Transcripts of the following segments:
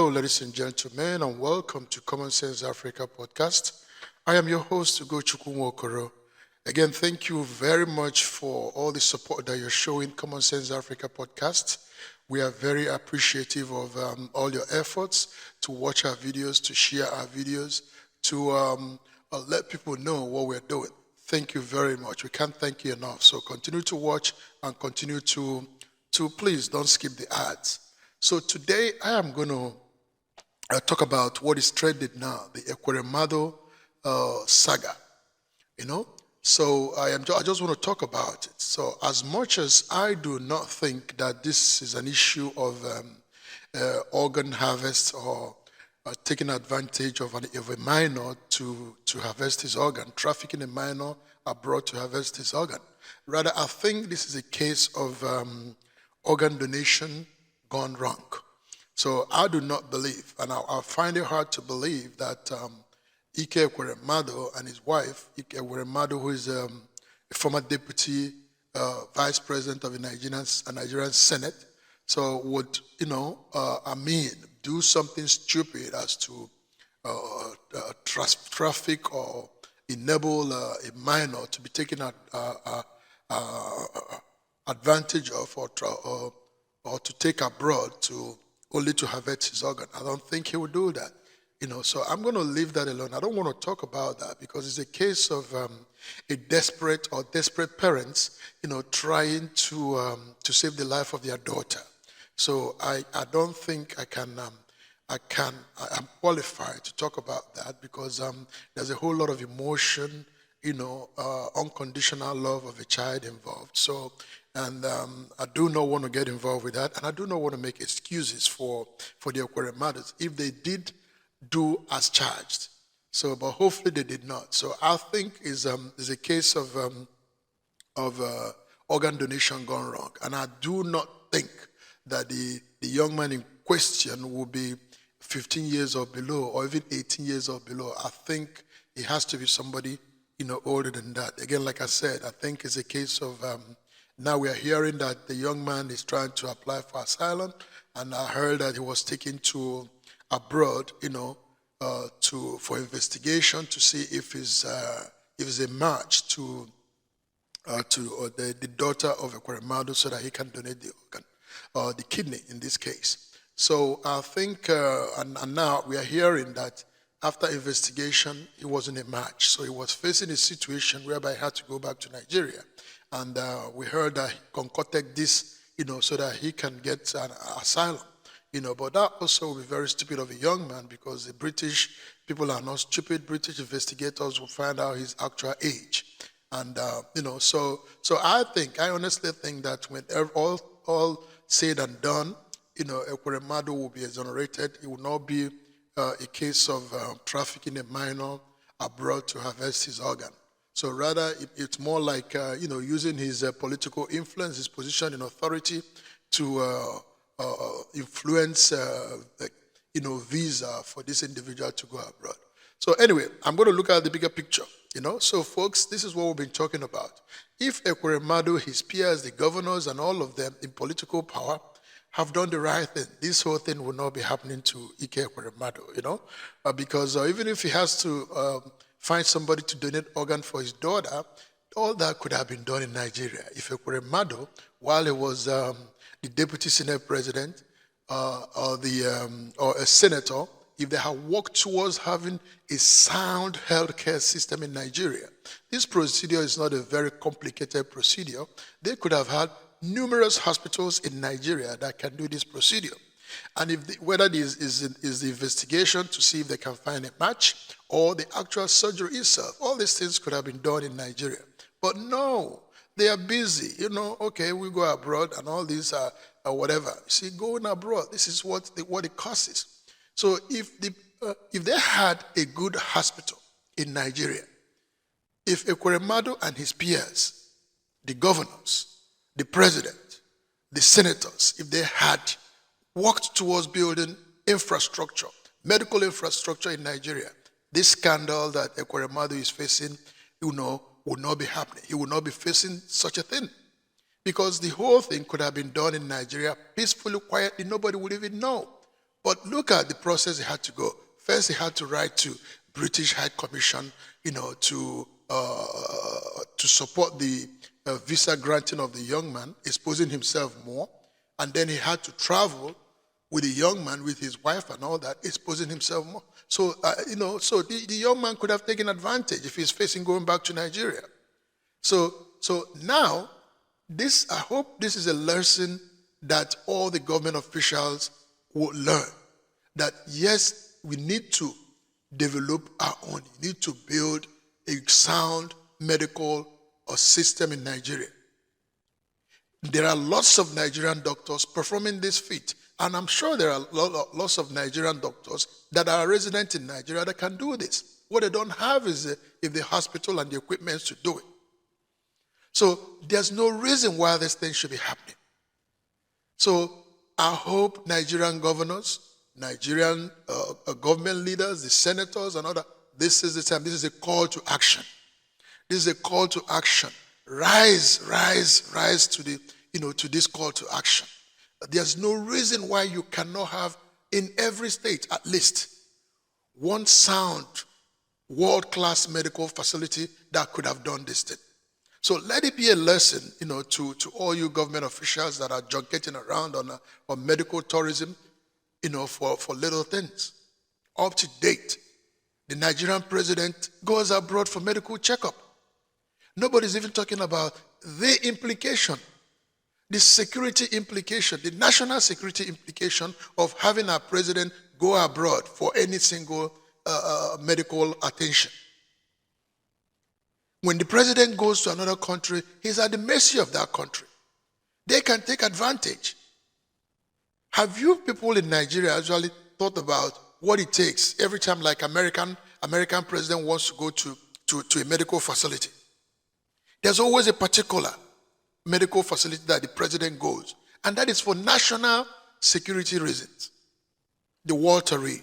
Hello, ladies and gentlemen, and welcome to Commonsense Africa podcast. I am your host, Ugo Nwaokoro. Again, thank you very much for all the support that you're showing Commonsense Africa podcast. We are very appreciative of all your efforts to watch our videos, to share our videos, to let people know what we're doing. Thank you very much. We can't thank you enough. So continue to watch and continue to please don't skip the ads. So today I am going to talk about what is trending now, the Ekweremadu saga. So I just want to talk about it. So as much as I do not think that this is an issue of organ harvest or taking advantage of a minor to harvest his organ, trafficking a minor abroad to harvest his organ. Rather, I think this is a case of organ donation gone wrong. So I do not believe, and I find it hard to believe that Ike Ekweremadu and his wife, Ike Ekweremadu, who is a former deputy vice president of the Nigerian Senate, so would, do something stupid as to traffic or enable a minor to be taken advantage of or to take abroad only to harvest his organ. I don't think he would do that. So I'm going to leave that alone. I don't want to talk about that because it's a case of a desperate parents, trying to save the life of their daughter. So I don't think I'm qualified to talk about that because there's a whole lot of emotion, unconditional love of a child involved. So, and I do not want to get involved with that, and I do not want to make excuses for the Ekweremadus if they did do as charged. So, but hopefully they did not. So I think is a case of organ donation gone wrong, and I do not think that the young man in question will be 15 years or below, or even 18 years or below. I think it has to be somebody older than that. Again, like I said, I think it's a case of now we are hearing that the young man is trying to apply for asylum, and I heard that he was taken to abroad, for investigation to see if it's a match to the daughter of Ekweremadu so that he can donate the organ, or the kidney in this case. So I think, and now we are hearing that after investigation, he wasn't a match. So he was facing a situation whereby he had to go back to Nigeria. And we heard that he concocted this, so that he can get an asylum. But that also will be very stupid of a young man because the British people are not stupid. British investigators will find out his actual age. And, so I honestly think that when all said and done, Ekweremadu will be exonerated. It will not be a case of trafficking a minor abroad to harvest his organ. So rather, it's more like, using his political influence, his position in authority to influence, visa for this individual to go abroad. So anyway, I'm going to look at the bigger picture, So folks, this is what we've been talking about. If Ekweremadu, his peers, the governors, and all of them in political power have done the right thing, this whole thing will not be happening to Ike Ekweremadu, because even if he has to find somebody to donate organ for his daughter, all that could have been done in Nigeria. If Ekweremadu, while he was the deputy senate president or a senator, if they had worked towards having a sound healthcare system in Nigeria, this procedure is not a very complicated procedure. They could have had numerous hospitals in Nigeria that can do this procedure. And whether this is the investigation to see if they can find a match or the actual surgery itself, all these things could have been done in Nigeria. But no, they are busy. Okay, we go abroad and all these are whatever. You see, going abroad, this is what it costs. So if they had a good hospital in Nigeria, if Ekweremadu and his peers, the governors, the president, the senators, if they had worked towards building infrastructure, medical infrastructure in Nigeria, this scandal that Ekweremadu is facing, would not be happening. He would not be facing such a thing. Because the whole thing could have been done in Nigeria peacefully, quietly, nobody would even know. But look at the process he had to go. First, he had to write to British High Commission, to support the visa granting of the young man, exposing himself more. And then he had to travel with the young man, with his wife and all that, exposing himself more. So, so the young man could have taken advantage if he's facing going back to Nigeria. So now, I hope this is a lesson that all the government officials will learn. That yes, we need to develop our own. We need to build a sound medical system in Nigeria. There are lots of Nigerian doctors performing this feat. And I'm sure there are lots of Nigerian doctors that are resident in Nigeria that can do this. What they don't have is the hospital and the equipment to do it. So there's no reason why this thing should be happening. So I hope Nigerian governors, Nigerian government leaders, the senators and all that, this is the time. This is a call to action. This is a call to action. Rise to the, to this call to action. There's no reason why you cannot have in every state at least one sound world-class medical facility that could have done this thing. So let it be a lesson, to all you government officials that are junketing around on medical tourism, for little things. Up to date, the Nigerian president goes abroad for medical checkup. Nobody's even talking about the implication, the security implication, the national security implication of having our president go abroad for any single medical attention. When the president goes to another country, he's at the mercy of that country. They can take advantage. Have you people in Nigeria actually thought about what it takes every time, like American president wants to go to a medical facility? There's always a particular medical facility that the president goes, and that is for national security reasons. The Walter Reed.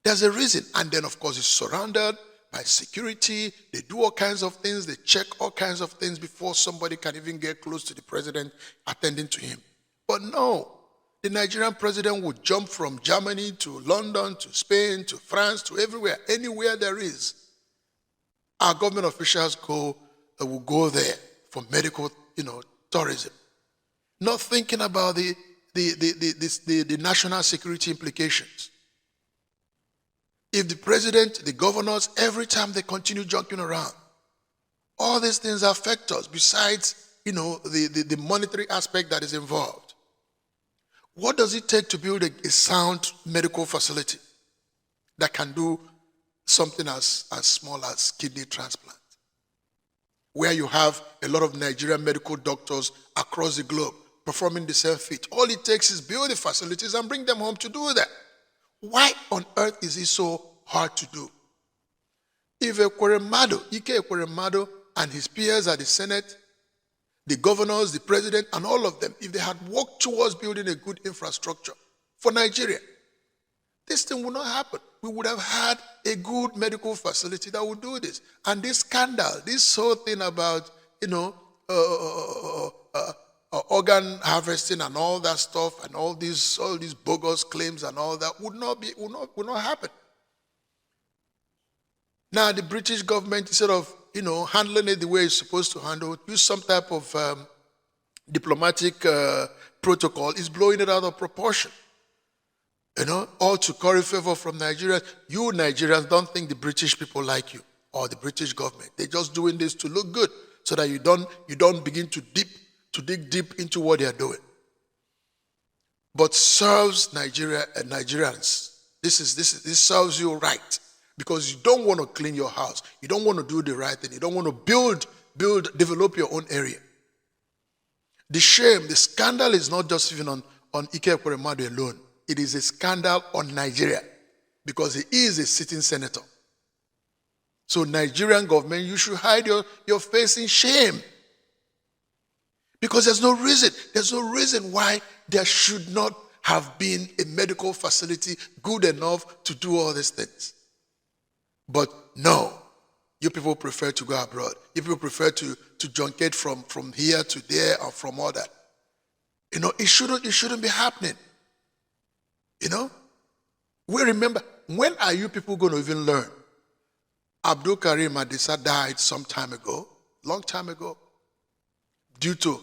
There's a reason, and then of course it's surrounded by security. They do all kinds of things. They check all kinds of things before somebody can even get close to the president attending to him. But no, the Nigerian president would jump from Germany to London to Spain to France to everywhere, anywhere there is. Our government officials will go there for medical, tourism, not thinking about the national security implications. If the president, the governors, every time they continue junking around, all these things affect us besides, the monetary aspect that is involved. What does it take to build a sound medical facility that can do something as small as kidney transplant, where you have a lot of Nigerian medical doctors across the globe performing the same feat? All it takes is build the facilities and bring them home to do that. Why on earth is it so hard to do? If Ike Ekweremadu and his peers at the Senate, the governors, the president, and all of them, if they had worked towards building a good infrastructure for Nigeria, this thing would not happen. We would have had a good medical facility that would do this. And this scandal, this whole thing about, organ harvesting and all that stuff and all these bogus claims and all that would not happen. Now the British government, instead of handling it the way it's supposed to handle, use some type of diplomatic protocol, is blowing it out of proportion. All to curry favor from Nigerians. You Nigerians don't think the British people like you or the British government. They're just doing this to look good so that you don't begin to dig deep into what they are doing. But serves Nigeria and Nigerians. This serves you right, because you don't want to clean your house. You don't want to do the right thing. You don't want to develop your own area. The shame, the scandal is not just even on Ike Ekweremadu alone. It is a scandal on Nigeria because he is a sitting senator. So Nigerian government, you should hide your face in shame. Because there's no reason why there should not have been a medical facility good enough to do all these things. But no, you people prefer to go abroad. You people prefer to junkette from here to there or from all that. It shouldn't be happening. You know? We remember, when are you people going to even learn? Abdul Karim Adisa died some time ago, long time ago, due to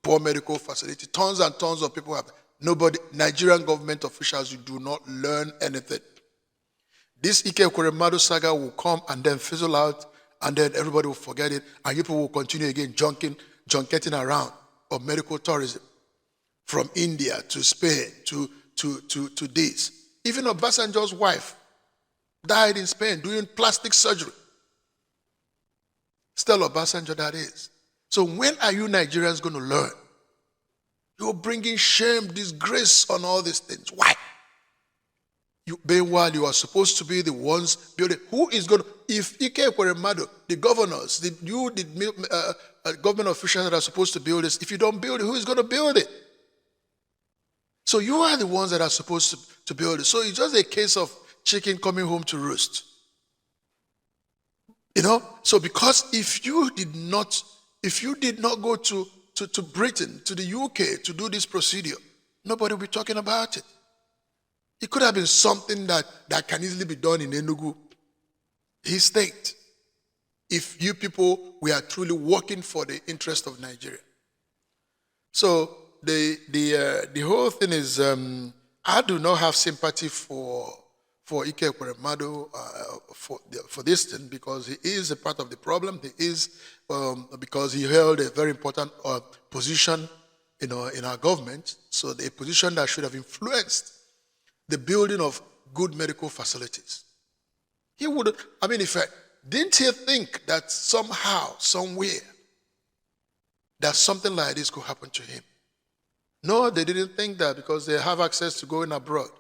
poor medical facility. Tons and tons of people have. Nobody, Nigerian government officials, you do not learn anything. This Ike Ekweremadu saga will come and then fizzle out, and then everybody will forget it, and people will continue again junketing around of medical tourism from India to Spain to this. Even Obasanjo's wife died in Spain doing plastic surgery. Still Obasanjo, that is. So when are you Nigerians going to learn? You're bringing shame, disgrace on all these things. Why? Meanwhile, you are supposed to be the ones building. Who is going to, if Ike Ekweremadu, the governors, the government officials that are supposed to build this, if you don't build it, who is going to build it? So you are the ones that are supposed to build it. So it's just a case of chicken coming home to roost. You know? So because if you did not go to Britain, to the UK to do this procedure, nobody will be talking about it. It could have been something that can easily be done in Enugu, his state, if you people were truly working for the interest of Nigeria. So the whole thing is, I do not have sympathy for Ike Ekweremadu for this thing, because he is a part of the problem. He is because he held a very important position, in our government. So a position that should have influenced the building of good medical facilities. He would, didn't he think that somehow, somewhere, that something like this could happen to him? No, they didn't think that, because they have access to going abroad.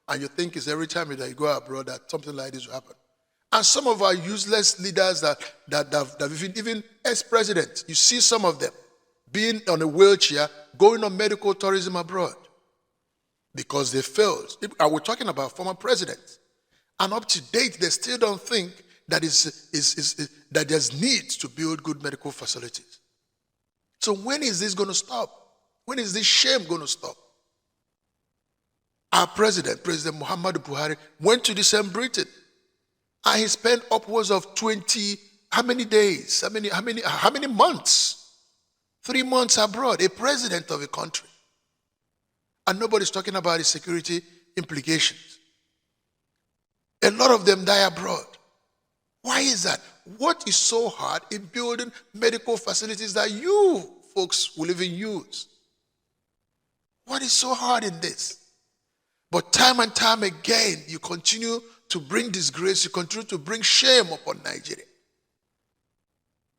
And you think it's every time that you go abroad that something like this will happen. And some of our useless leaders that even ex-presidents, you see some of them being on a wheelchair, going on medical tourism abroad because they failed. I was talking about former presidents. And up to date, they still don't think that that there's need to build good medical facilities. So when is this going to stop? When is this shame going to stop? Our president, President Muhammadu Buhari, went to the same Britain, and he spent upwards of 20, how many days? How many months? 3 months abroad, a president of a country. And nobody's talking about the security implications. A lot of them die abroad. Why is that? What is so hard in building medical facilities that you folks will even use? What is so hard in this? But time and time again, you continue to bring disgrace, you continue to bring shame upon Nigeria.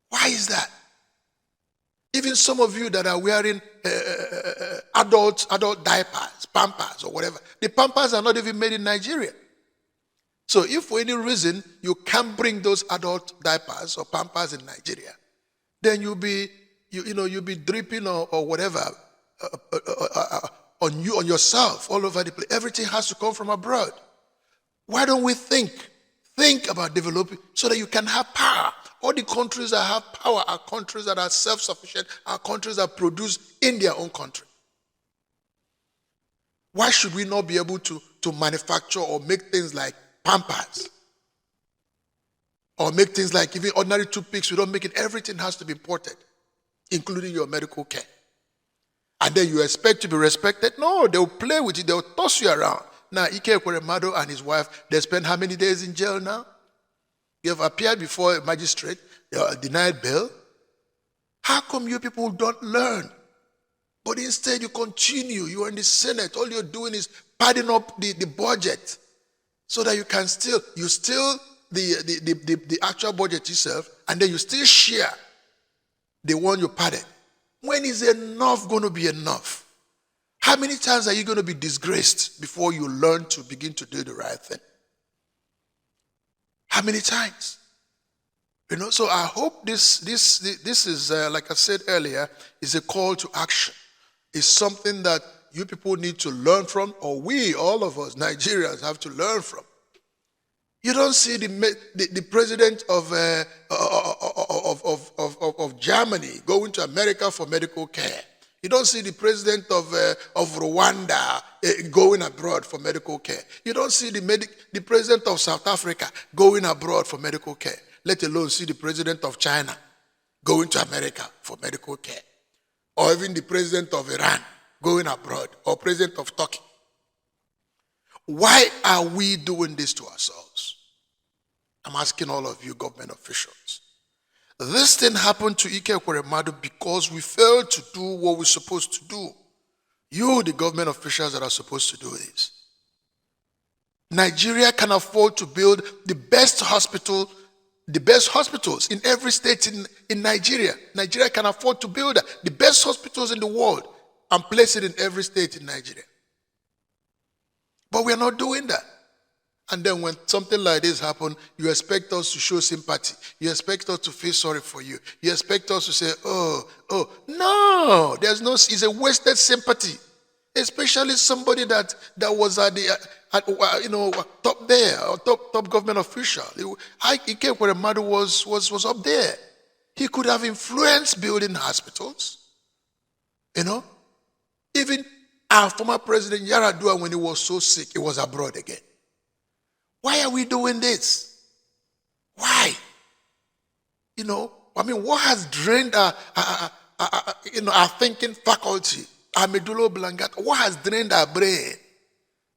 Why is that? Even some of you that are wearing adult diapers, Pampers or whatever, the Pampers are not even made in Nigeria. So if for any reason you can't bring those adult diapers or Pampers in Nigeria, then you'll be dripping or whatever on yourself all over the place. Everything has to come from abroad. Why don't we think about developing so that you can have power? All the countries that have power are countries that are self-sufficient, are countries that produce in their own country. Why should we not be able to manufacture or make things like Pampers? Or make things like even ordinary toothpicks? We don't make it. Everything has to be imported, including your medical care. And then you expect to be respected? No, they'll play with it. They'll toss you around. Now, Ike Ekweremadu and his wife, they spend how many days in jail now? You have appeared before a magistrate, they are denied bail. How come you people don't learn? But instead you continue. You are in the Senate. All you're doing is padding up the budget so that you can steal the actual budget yourself, and then you still share the one you padded. When is enough going to be enough? How many times are you going to be disgraced before you learn to begin to do the right thing? How many times? So I hope this is, like I said earlier, is a call to action. It's something that you people need to learn from, or we, all of us, Nigerians, have to learn from. You don't see the president of Germany going to America for medical care. You don't see the president of Rwanda going abroad for medical care. You don't see the president of South Africa going abroad for medical care, let alone see the president of China going to America for medical care, or even the president of Iran going abroad, or president of Turkey. Why are we doing this to ourselves? I'm asking all of you government officials. This thing happened to Ike Ekweremadu because we failed to do what we're supposed to do. You, the government officials that are supposed to do this. Nigeria can afford to build the best hospitals in every state in Nigeria. Nigeria can afford to build the best hospitals in the world and place it in every state in Nigeria. But we are not doing that. And then when something like this happens, you expect us to show sympathy. You expect us to feel sorry for you. You expect us to say, oh. No, it's a wasted sympathy. Especially somebody that was at the top there, or top government official. Ike Ekweremadu was up there. He could have influenced building hospitals. Even our former president Yaradua, when he was so sick, he was abroad again. Why are we doing this? Why? What has drained our thinking faculty, our medulla oblongata? What has drained our brain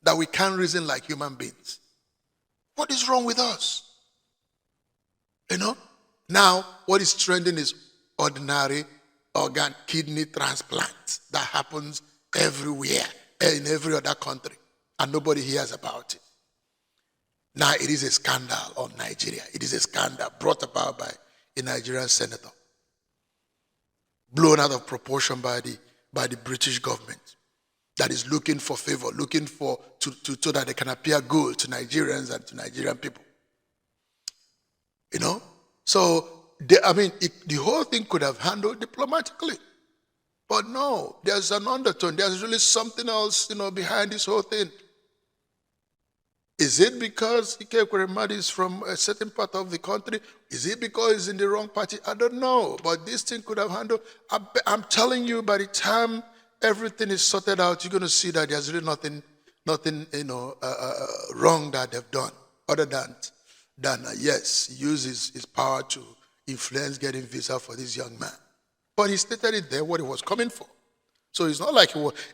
that we can't reason like human beings? What is wrong with us? Now, what is trending is ordinary organ kidney transplant that happens everywhere, in every other country, and nobody hears about it. Now it is a scandal on Nigeria. It is a scandal brought about by a Nigerian senator, blown out of proportion by the British government, that is looking for favor, looking for so that they can appear good to Nigerians and to Nigerian people. So the whole thing could have handled diplomatically, but no, there's an undertone. There's really something else, behind this whole thing. Is it because Ike Ekweremadu is from a certain part of the country? Is it because he's in the wrong party? I don't know. But this thing could have handled. I'm telling you, by the time everything is sorted out, you're going to see that there's really nothing wrong that they've done, other than yes, he uses his power to influence getting visa for this young man. But he stated it there what he was coming for. So it's not like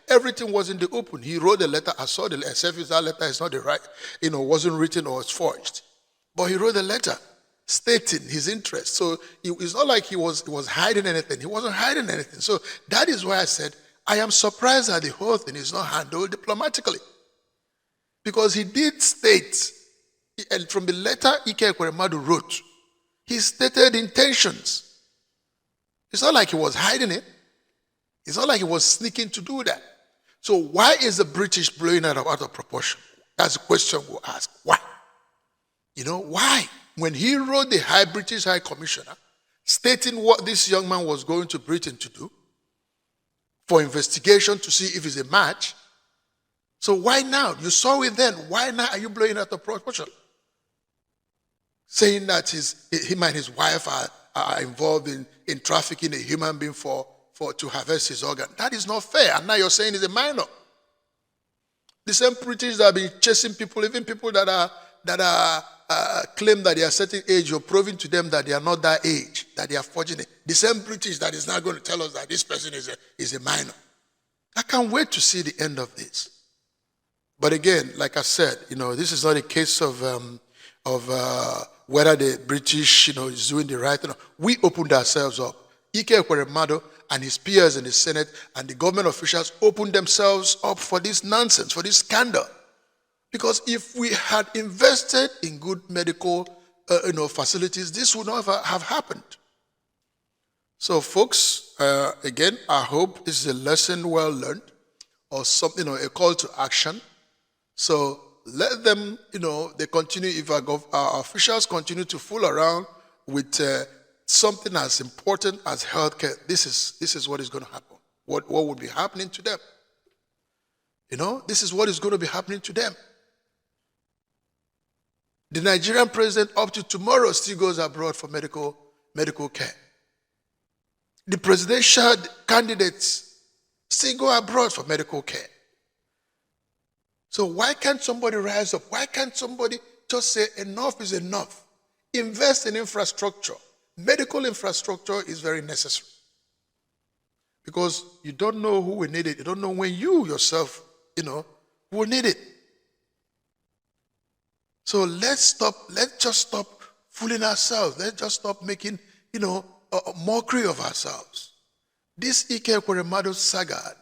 everything was in the open. He wrote a letter. I saw the letter. If that letter is not the right, wasn't written or it's forged. But he wrote a letter stating his interest. So it's not like he was hiding anything. He wasn't hiding anything. So that is why I said, I am surprised that the whole thing is not handled diplomatically. Because he did state, and from the letter Ike Ekweremadu wrote, he stated intentions. It's not like he was hiding it. It's not like he was sneaking to do that. So why is the British blowing it out of proportion? That's a question we'll ask. Why? Why? When he wrote the British High Commissioner stating what this young man was going to Britain to do for investigation to see if he's a match, so why now? You saw it then. Why now are you blowing it out of proportion? Saying that him and his wife are involved in trafficking a human being to harvest his organ. That is not fair. And now you're saying he's a minor. The same British that have been chasing people, even people that claim that they are a certain age, you're proving to them that they are not that age, that they are fortunate. The same British that is now going to tell us that this person is a minor. I can't wait to see the end of this. But again, like I said, this is not a case of whether the British, is doing the right thing. We opened ourselves up. Ike Ekweremadu and his peers in the Senate and the government officials opened themselves up for this nonsense, for this scandal. Because if we had invested in good medical facilities, this would not have happened. So folks, again, I hope this is a lesson well learned, or something, a call to action. So let them, they continue, if our officials continue to fool around with something as important as healthcare, this is what is going to happen. What will be happening to them? This is what is going to be happening to them. The Nigerian president up to tomorrow still goes abroad for medical care. The presidential candidates still go abroad for medical care. So why can't somebody rise up? Why can't somebody just say enough is enough? Invest in infrastructure. Medical infrastructure is very necessary. Because you don't know who will need it. You don't know when you yourself, will need it. So let's just stop fooling ourselves. Let's just stop making, a mockery of ourselves. This Ike Ekweremadu saga,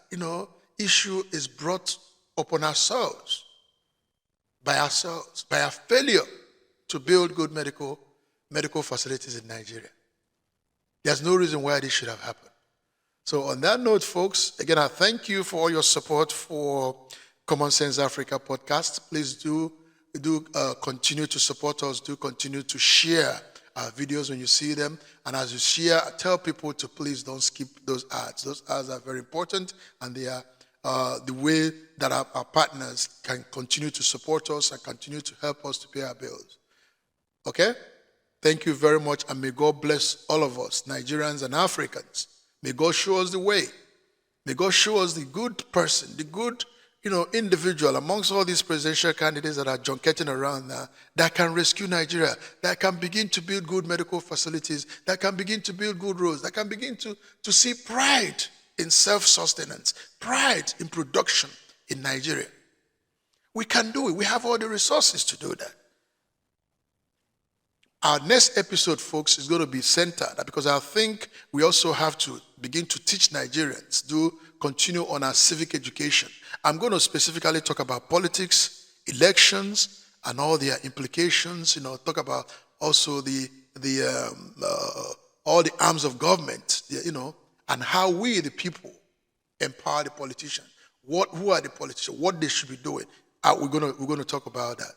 issue is brought upon ourselves by our failure to build good medical facilities in Nigeria. There's no reason why this should have happened. So on that note, folks, again, I thank you for all your support for Commonsense Africa podcast. Please do continue to support us. Do continue to share our videos when you see them. And as you share, tell people to please don't skip those ads. Those ads are very important, and they are the way that our partners can continue to support us and continue to help us to pay our bills. Okay? Thank you very much, and may God bless all of us, Nigerians and Africans. May God show us the way. May God show us the good person, the good, individual amongst all these presidential candidates that are junketing around now that can rescue Nigeria, that can begin to build good medical facilities, that can begin to build good roads, that can begin to see pride in self-sustenance, pride in production in Nigeria. We can do it. We have all the resources to do that. Our next episode, folks, is going to be centered because I think we also have to begin to teach Nigerians, continue on our civic education. I'm going to specifically talk about politics, elections, and all their implications. Talk about also all the arms of government, and how we, the people, empower the politicians. Who are the politicians? What they should be doing? We're going to talk about that.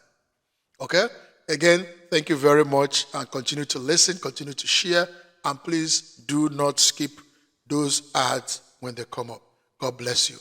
Okay. Again, thank you very much, and continue to listen, continue to share, and please do not skip those ads when they come up. God bless you.